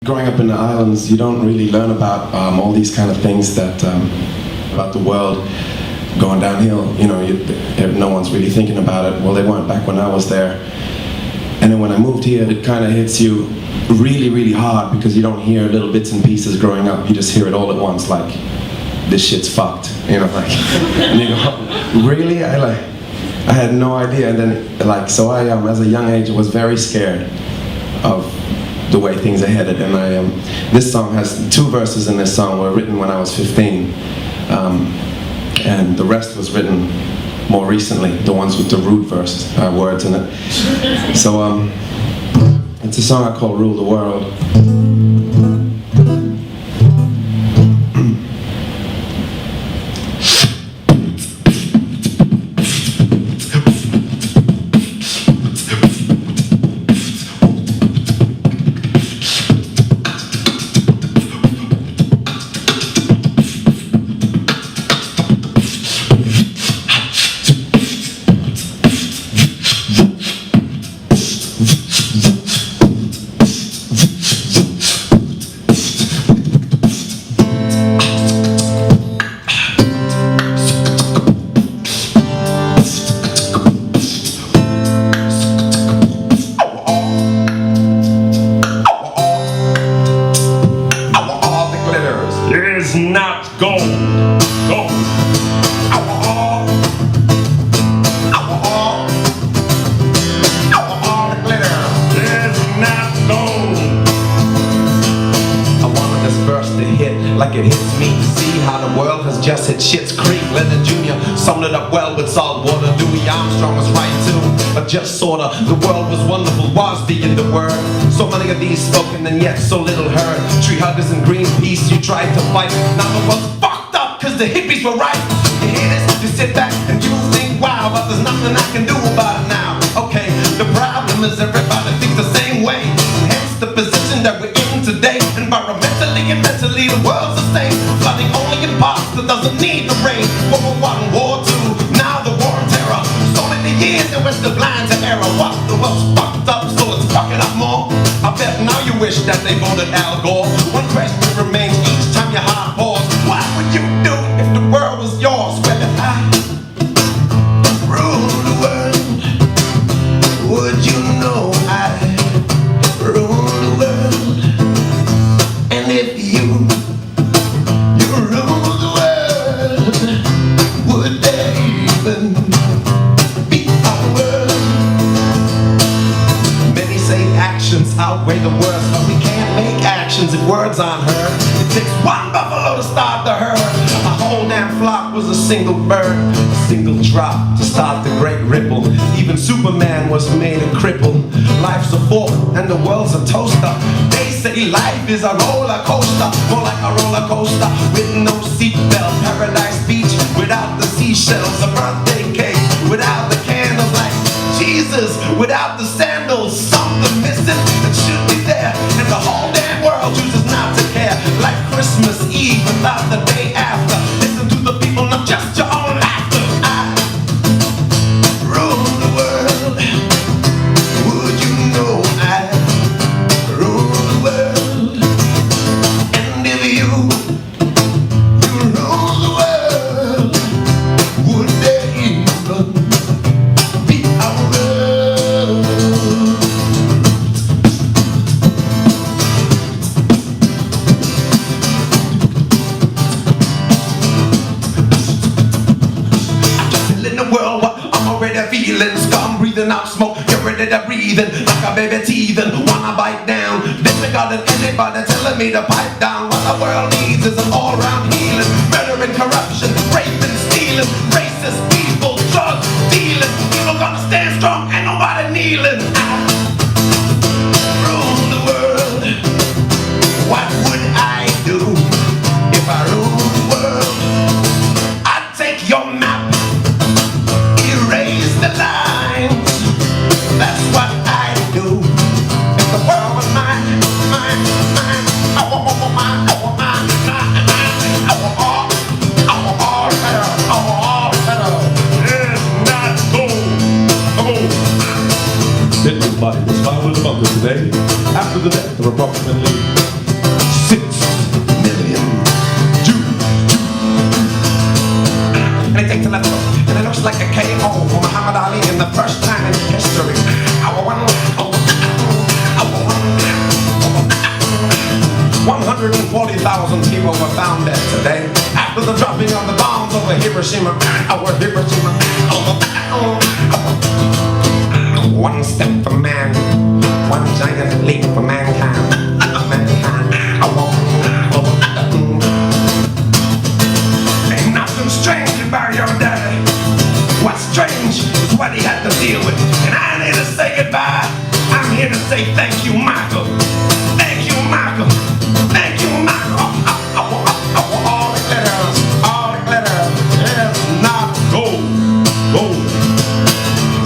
Growing up in the islands, you don't really learn about all these kind of things that about the world going downhill. You know, no one's really thinking about it. Well, they weren't back when I was there. And then when I moved here, it kind of hits you really, really hard because you don't hear little bits and pieces growing up. You just hear it all at once, like, this shit's fucked. You know, like, and you go, really? I had no idea. And then, like, so I, as a young age, was very scared of the way things are headed. And this song has 2 verses in this song were written when I was 15. And the rest was written more recently, the ones with the root verse words in it. So it's a song I call Rule the World. Not gold, gold. I want all the glitter. It's not gold. I wanted this verse to hit like it hits me. See how the world has just hit Schitt's Creek. Lennon Jr. summed it up well with salt water. Louis Armstrong was right too, but just sorta. The world was wonderful, was being the word. So many of these spoken and yet so little heard. Tree huggers and Greenpeace, you tried to fight. Now the world's fucked up cause the hippies were right. You hear this? You sit back and you think, wow, but there's nothing I can do about it now. Okay, the problem is everybody thinks the same way. Hence the position that we're in today. Environmentally and mentally the world's the same. Flooding only in parts that doesn't need the rain. World War I, War II, now the war on terror. So many years and we're still blind to error. What? The world's fucked up, so it's fucking up more. I bet now you wish that they voted Al Gore. One question remains each time you hard pause. What would you do if the world was yours? Well, if I rule the world, would you know I rule the world? And if you rule the world, would there even be a world? Many say actions outweigh the words, but we can't make actions if words aren't heard. It takes one buffalo to start the herd. A whole damn flock was a single bird, a single drop to start the great ripple. Even Superman was made a cripple. Life's a fork and the world's a toaster. They say life is a roller coaster, more like a roller coaster with no seatbelt. Paradise Beach without the seashells, a birthday cake without the candles, like Jesus without the sandals. Something missing that should be there, and the whole damn world chooses not to care. Like Christmas Eve without the day after. Listen to the people, not just your own laughter. I rule the world. Would you know I rule the world? And if you rule the world, would there even be a world? In the world, what I'm already feeling. Scum breathing out smoke, you're ready to breathe in like a baby teething. Wanna bite down, disregarding anybody telling me to pipe down. What the world needs is an all-round healing. Murder and corruption, rape and stealing, racist people, drug dealing. People gonna stand strong, ain't nobody kneeling. I rule the world. What would I do if I ruled the world? I'd take your map, erase the lines. That's what I do. If the world was mine, mine, mine, I want mine, I want mine, mine, mine. I want all better, all better. It's not gold, gold. It was 140,000 people were found dead today after the dropping of the bombs over Hiroshima. One step for man, one giant leap for mankind. Mankind. Ain't nothing strange about your daddy. What's strange is what he had to deal with. And I ain't here to say goodbye. I'm here to say thank you, Michael. Thank you, Michael. Thank you, Michael. All the glitter is not gold. Gold.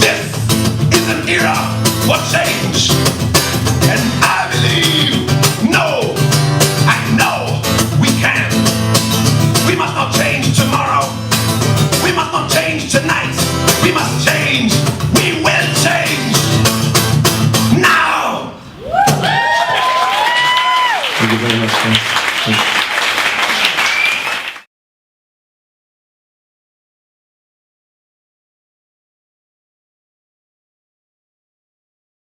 This is an era for change. And I believe, no, I know we can. We must not change tomorrow. We must not change tonight. We must change. We will change. Now! Thank you very much. Thanks.